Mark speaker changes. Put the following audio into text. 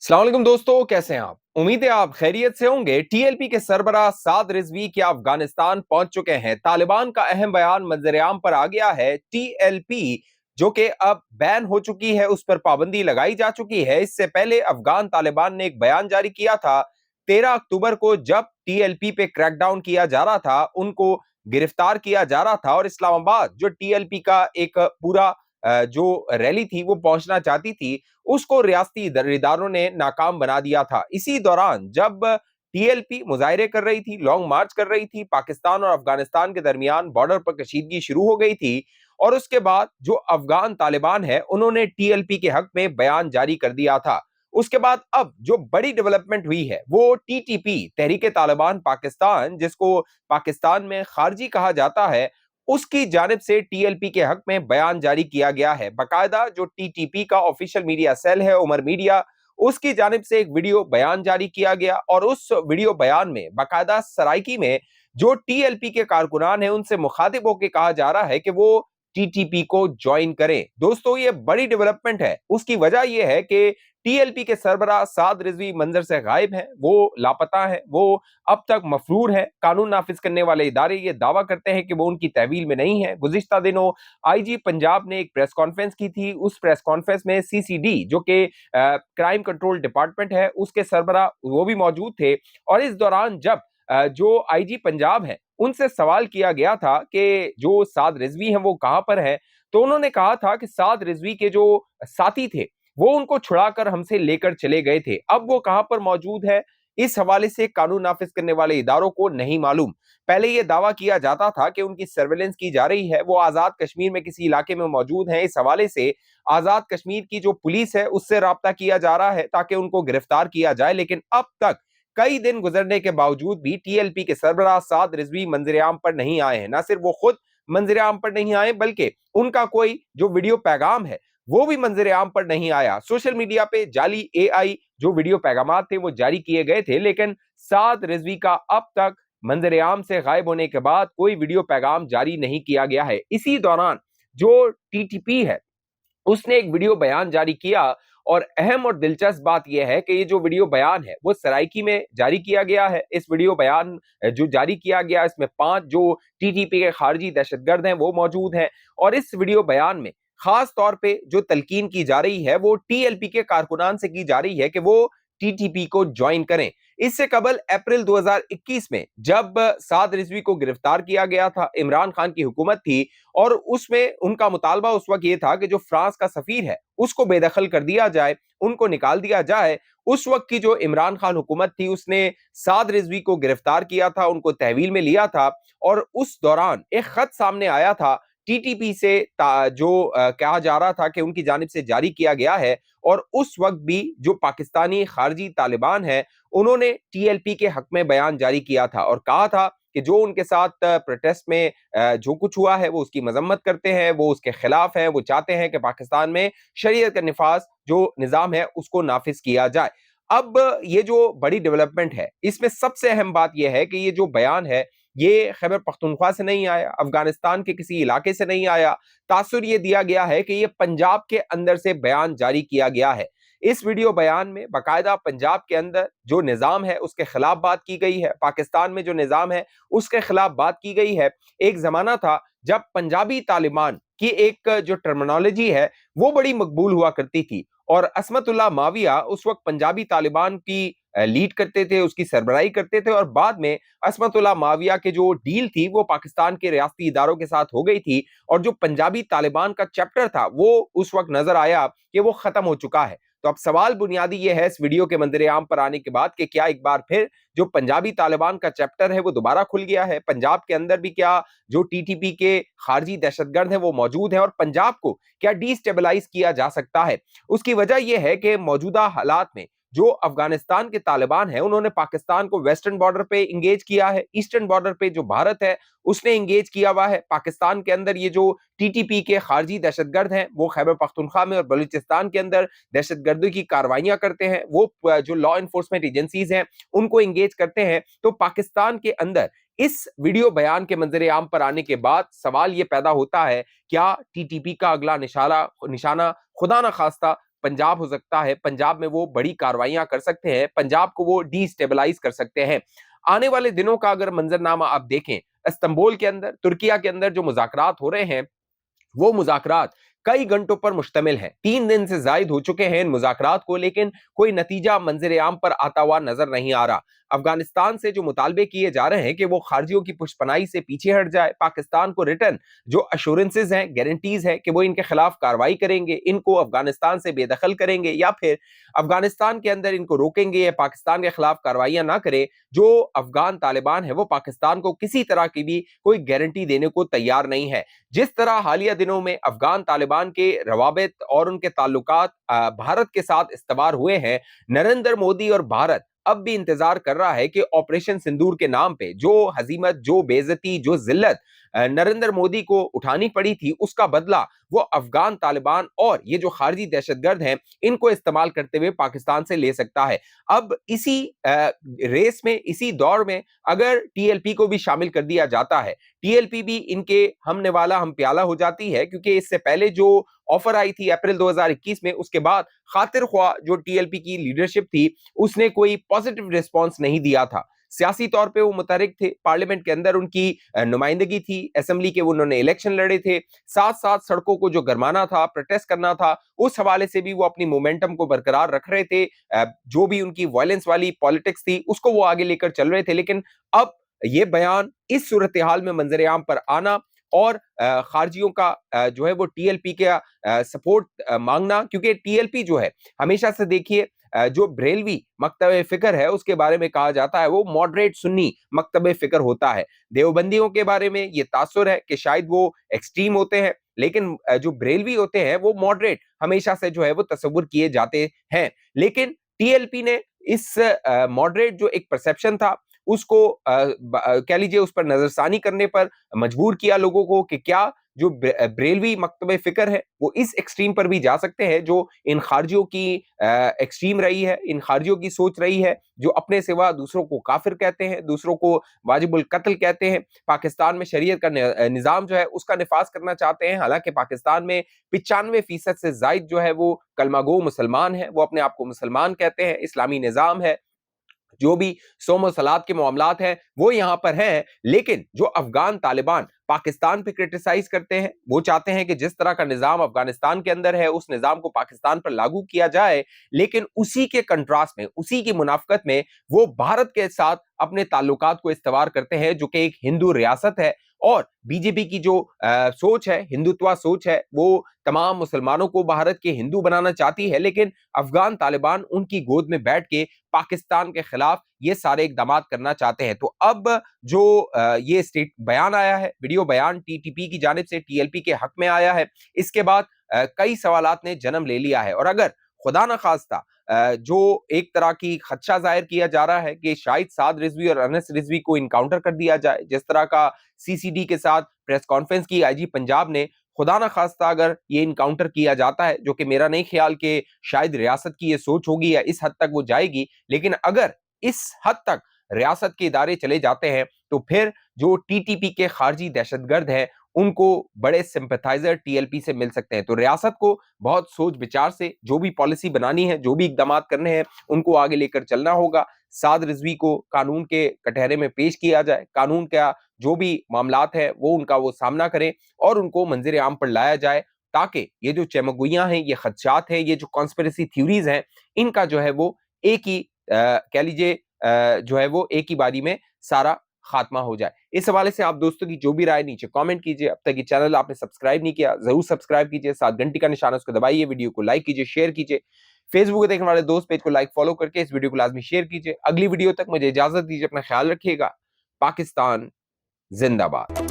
Speaker 1: अस्सलाम वालेकुम दोस्तों, कैसे हैं आप? उम्मीद है आप खैरियत से होंगे। टीएलपी के सरबराह साद रिजवी क्या अफगानिस्तान पहुंच चुके हैं। तालिबान का अहम बयान मंजर-ए-आम पर आ गया है। टीएलपी जो कि अब बैन हो चुकी है, उस पर पाबंदी लगाई जा चुकी है। इससे पहले अफगान तालिबान ने एक बयान जारी किया था 13 अक्टूबर को, जब टीएलपी पे क्रैकडाउन किया जा रहा था, उनको गिरफ्तार किया जा रहा था और इस्लामाबाद जो टीएलपी का एक पूरा जो रैली थी वो पहुंचना चाहती थी, उसको रियासती इदारों ने नाकाम बना दिया था। इसी दौरान जब टीएलपी मुजाहिरे कर रही थी, लॉन्ग मार्च कर रही थी, पाकिस्तान और अफगानिस्तान के दरमियान बॉर्डर पर कशीदगी शुरू हो गई थी और उसके बाद जो अफगान तालिबान है, उन्होंने टीएलपी के हक में बयान जारी कर दिया था। उसके बाद अब जो बड़ी डेवलपमेंट हुई है वो टीटीपी, तहरीक तालिबान पाकिस्तान, जिसको पाकिस्तान में खारजी कहा जाता है, उसकी जानिब से टीएलपी के हक में बयान जारी किया गया है। बाकायदा जो टीटीपी का ऑफिशियल मीडिया सेल है, उमर मीडिया, उसकी जानिब से एक वीडियो बयान जारी किया गया और उस वीडियो बयान में बाकायदा सराइकी में जो टीएलपी के कारकुनान हैं, उनसे मुखातिब होकर कहा जा रहा है कि वो टीटीपी को ज्वाइन करें। दोस्तों, ये बड़ी डेवलपमेंट है। उसकी वजह यह है कि टीएलपी के सरबराह साद रिजवी मंजर से गायब हैं, वो लापता है, वो अब तक मफरूर है। कानून नाफिज करने वाले इदारे ये दावा करते हैं कि वो उनकी तहवील में नहीं है। गुज़िश्ता दिनों आईजी पंजाब ने एक प्रेस कॉन्फ्रेंस की थी। उस प्रेस कॉन्फ्रेंस में सीसीडी जो कि क्राइम कंट्रोल डिपार्टमेंट है, उसके सरबराह वो भी मौजूद थे और इस दौरान जब जो आईजी पंजाब है, उनसे सवाल किया गया था कि जो साद रिजवी हैं वो कहां पर है, तो उन्होंने कहा था कि साद रिजवी के जो साथी थे वो उनको छुड़ाकर हमसे लेकर चले गए थे। अब वो कहां पर मौजूद है, इस हवाले से कानून नाफिज करने वाले इदारों को नहीं मालूम। पहले यह दावा किया जाता था कि उनकी सर्वेलेंस की जा रही है, वो आजाद कश्मीर में किसी इलाके में मौजूद हैं। इस हवाले से आजाद कश्मीर की जो पुलिस है उससे राब्ता किया जा रहा है ताकि उनको गिरफ्तार किया जाए। लेकिन अब तक कई दिन गुजरने के बावजूद भी टीएलपी के सरबराह साद रिजवी मंजर-ए-आम पर नहीं आए हैं। न सिर्फ वो खुद मंजर-ए-आम पर नहीं आए, बल्कि उनका कोई जो वीडियो पैगाम है वो भी मंजर-ए-आम पर नहीं आया। सोशल मीडिया पे जाली एआई जो वीडियो पैगामात थे वो जारी किए गए थे, लेकिन साद रिजवी का अब तक मंजर-ए-आम से गायब होने के बाद कोई वीडियो पैगाम जारी नहीं किया गया है। इसी दौरान जो टीटीपी है, उसने एक वीडियो बयान जारी किया और अहम और दिलचस्प बात यह है कि ये जो वीडियो बयान है वो सराइकी में जारी किया गया है। इस वीडियो बयान जो जारी किया गया, इसमें 5 जो टीटीपी के खारजी दहशतगर्द हैं वो मौजूद हैं और इस वीडियो बयान में खास तौर पे जो तलकीन की जा रही है वो टीएलपी के कारकुनान से की जा रही है कि वो टीटीपी को ज्वाइन करें। इससे कबल अप्रैल 2021 में जब साद रिजवी को गिरफ्तार किया गया था, इमरान खान की हुकूमत थी और उसमें उनका मुतालबा उस वक्त ये था कि जो फ्रांस का सफीर है उसको बेदखल कर दिया जाए, उनको निकाल दिया जाए। उस वक्त की जो इमरान खान हुकूमत थी उसने साद रिजवी को गिरफ्तार किया था, उनको तहवील में लिया था और उस दौरान एक खत सामने आया था टीटीपी से जो कहा जा रहा था कि उनकी जानिब से जारी किया गया है और उस वक्त भी जो पाकिस्तानी खारजी तालिबान है उन्होंने टीएलपी के हक में बयान जारी किया था और कहा था कि जो उनके साथ प्रोटेस्ट में जो कुछ हुआ है वो उसकी मजम्मत करते हैं, वो उसके खिलाफ हैं, वो चाहते हैं कि पाकिस्तान में शरीयत का निफाज जो निज़ाम है उसको नाफिज किया जाए। अब ये जो बड़ी डेवलपमेंट है, इसमें सबसे अहम बात यह है कि ये जो बयान है ये खैबर पख्तूनख्वा से नहीं आया, अफगानिस्तान के किसी इलाके से नहीं आया। तासुर ये दिया गया है कि ये पंजाब के अंदर से बयान जारी किया गया है। इस वीडियो बयान में बाकायदा पंजाब के अंदर जो निज़ाम है उसके खिलाफ बात की गई है, पाकिस्तान में जो निज़ाम है उसके खिलाफ बात की गई है। एक जमाना था जब पंजाबी तालिबान की एक जो टर्मिनोलॉजी है वो बड़ी मकबूल हुआ करती थी और असमतुल्लाह माविया उस वक्त पंजाबी तालिबान की लीड करते थे, उसकी सरबराही करते थे और बाद में असमतुल्लाह माविया के जो डील थी वो पाकिस्तान के रियासती इदारों के साथ हो गई थी और जो पंजाबी तालिबान का चैप्टर था वो उस वक्त नजर आया कि वो खत्म हो चुका है। तो अब सवाल बुनियादी ये है इस वीडियो के मंजर-ए-आम पर आने के बाद कि क्या एक बार फिर जो पंजाबी तालिबान का चैप्टर है वो दोबारा खुल गया है? पंजाब के अंदर भी क्या जो टीटीपी के खारजी दहशतगर्द हैं वो मौजूद हैं और पंजाब को क्या डिस्टेबलाइज किया जा सकता है? उसकी वजह यह है कि मौजूदा हालात में जो अफगानिस्तान के तालिबान है उन्होंने पाकिस्तान को वेस्टर्न बॉर्डर पे इंगेज किया है, ईस्टर्न बॉर्डर पे जो भारत है उसने इंगेज किया हुआ है। पाकिस्तान के अंदर ये जो टीटीपी के खारजी दहशतगर्द हैं वो खैबर पख्तूनख्वा में और बलूचिस्तान के अंदर दहशतगर्दी की कार्रवाइयां करते हैं, वो जो लॉ एनफोर्समेंट एजेंसीज हैं उनको इंगेज करते हैं। तो पाकिस्तान के अंदर इस वीडियो बयान के मंजर-ए-आम पर आने के बाद सवाल ये पैदा होता है, क्या टीटीपी का अगला निशाना खुदा ना खास्ता पंजाब हो सकता है, पंजाब में वो बड़ी कार्रवाइयां कर सकते हैं, पंजाब को वो डिस्टेबलाइज कर सकते हैं। आने वाले दिनों का अगर मंजरनामा आप देखें, इस्तांबुल के अंदर, तुर्किया के अंदर जो मुज़ाकरात हो रहे हैं, वो मुज़ाकरात कई घंटों पर मुश्तमिल हैं। 3 दिन से ज़ायद हो चुके हैं इन मुज़ाकरात को, लेकिन कोई नतीजा मंज़र-ए-आम पर आता हुआ नज़र नहीं आ रहा। अफ़गानिस्तान से जो मुतालबे किए जा रहे हैं कि वो खारजियों की पुष्पनाई से पीछे हट जाए, पाकिस्तान को रिटर्न जो एश्योरेंसेज़ हैं, गारंटीज़ हैं कि वो इनके खिलाफ कार्रवाई करेंगे, इनको अफ़गानिस्तान से बेदखल करेंगे, या फिर अफ़गानिस्तान के अंदर इनको रोकेंगे या पाकिस्तान के खिलाफ कार्रवाइयां ना करे। जो अफ़गान तालिबान है वो पाकिस्तान को किसी तरह की भी कोई गारंटी देने को तैयार नहीं है। जिस तरह हालिया दिनों में अफगान तालिबान के रवाबित और उनके ताल्लुकात भारत के साथ इस्तवार हुए हैं, नरेंद्र मोदी और भारत अब भी इंतजार कर रहा है कि ऑपरेशन सिंदूर के नाम पे जो हजीमत, जो बेइज्जती, जो जिल्लत नरेंद्र मोदी को उठानी पड़ी थी, उसका बदला वो अफगान तालिबान और ये जो खारजी दहशतगर्द हैं इनको इस्तेमाल करते हुए पाकिस्तान से ले सकता है। अब इसी रेस में, इसी दौर में अगर टीएलपी को भी शामिल कर दिया जाता है, टीएलपी भी इनके हमने वाला हम प्याला हो जाती है, क्योंकि इससे पहले जो ऑफर आई थी अप्रैल 2021 में, उसके बाद खातिर ख्वाह जो टीएलपी की लीडरशिप थी उसने कोई पॉजिटिव रिस्पांस नहीं दिया था। सियासी तौर पे वो मुतहरिक थे, पार्लियामेंट के अंदर उनकी नुमाइंदगी थी, असेंबली के उन्होंने इलेक्शन लड़े थे, साथ साथ सड़कों को जो गरमाना था, प्रोटेस्ट करना था, उस हवाले से भी वो अपनी मोमेंटम को बरकरार रख रहे थे। जो भी उनकी वायलेंस वाली पॉलिटिक्स थी उसको वो आगे लेकर चल रहे थे। लेकिन अब ये बयान इस सूरत हाल में मंजर-ए-आम पर आना और खारजियों का जो है वो टीएलपी का सपोर्ट मांगना, क्योंकि टीएलपी जो है हमेशा से देखिए जो बरेलवी मकतब फिक्र है उसके बारे में कहा जाता है वो मॉडरेट सुन्नी मकतब फिक्र होता है। देवबंदियों के बारे में ये तासुर है कि शायद वो एक्सट्रीम होते हैं, लेकिन जो बरेलवी होते हैं वो मॉडरेट हमेशा से जो है वो तस्वुर किए जाते हैं। लेकिन टीएलपी ने इस मॉडरेट जो एक परसेप्शन था उसको कह लीजिए उस पर नजरसानी करने पर मजबूर किया लोगों को कि क्या जो बरेलवी मकतब फिक्र है वो इस एक्सट्रीम पर भी जा सकते हैं जो इन खारजियों की एक्सट्रीम रही है, इन खारजियों की सोच रही है, जो अपने सिवा दूसरों को काफिर कहते हैं, दूसरों को वाजिबुल कत्ल कहते हैं, पाकिस्तान में शरीयत का निजाम जो है उसका निफाज करना चाहते हैं। हालांकि पाकिस्तान में 95% से जायद जो है वो कलमागो मुसलमान है, वो अपने आप को मुसलमान कहते हैं, इस्लामी निजाम है, जो भी सोम सलात के मामलात हैं वो यहां पर हैं। लेकिन जो अफगान तालिबान पाकिस्तान पे क्रिटिसाइज करते हैं, वो चाहते हैं कि जिस तरह का निजाम अफगानिस्तान के अंदर है उस निजाम को पाकिस्तान पर लागू किया जाए, लेकिन उसी के कंट्रास्ट में, उसी की मुनाफकत में वो भारत के साथ अपने ताल्लुकात को इस्तवार करते हैं जो कि एक हिंदू रियासत है। और बीजेपी की जो सोच है, हिंदुत्व सोच है, वो तमाम मुसलमानों को भारत के हिंदू बनाना चाहती है, लेकिन अफगान तालिबान उनकी गोद में बैठ के पाकिस्तान के खिलाफ ये सारे इकदाम करना चाहते हैं। तो अब जो ये स्टेट बयान आया है, वीडियो बयान टीटीपी की जानिब से टीएलपी के हक में आया है, इसके बाद कई सवालात ने जन्म ले लिया है। और अगर खुदा न खास्ता जो एक तरह की खदशा जाहिर किया जा रहा है कि शायद साद रिजवी और अनस रिजवी को इनकाउंटर कर दिया जाए, जिस तरह का सीसीडी के साथ प्रेस कॉन्फ्रेंस की आईजी पंजाब ने, खुदा ना खास्ता अगर ये इनकाउंटर किया जाता है, जो कि मेरा नहीं ख्याल कि शायद रियासत की ये सोच होगी या इस हद तक वो जाएगी, लेकिन अगर इस हद तक रियासत के इदारे चले जाते हैं तो फिर जो टीटीपी के खारजी दहशतगर्द हैं उनको बड़े सिंपैथाइजर टीएलपी से मिल सकते हैं। तो रियासत को बहुत सोच विचार से जो भी पॉलिसी बनानी है, जो भी इकदाम करने हैं, उनको आगे लेकर चलना होगा। साद रिजवी को कानून के कटहरे में पेश किया जाए, कानून का जो भी मामलात है वो उनका वो सामना करें और उनको मंजर आम पर लाया जाए, ताकि ये जो चमगुइयां हैं, ये खदशात हैं, ये जो कॉन्स्पिरेसी थ्योरीज हैं, इनका जो है वो एक ही कह लीजिए जो है वो एक ही बारी में सारा खात्मा हो जाए। इस हवाले से आप दोस्तों की जो भी राय नीचे कमेंट कीजिए। अब तक ये चैनल आपने सब्सक्राइब नहीं किया, जरूर सब्सक्राइब कीजिए, साथ घंटी का निशान उसको दबाइए, वीडियो को लाइक कीजिए, शेयर कीजिए, फेसबुक पे देखने वाले दोस्त पेज को लाइक फॉलो करके इस वीडियो को लाजमी शेयर कीजिए। अगली वीडियो तक मुझे इजाजत दीजिए, अपना ख्याल रखिएगा। पाकिस्तान जिंदाबाद।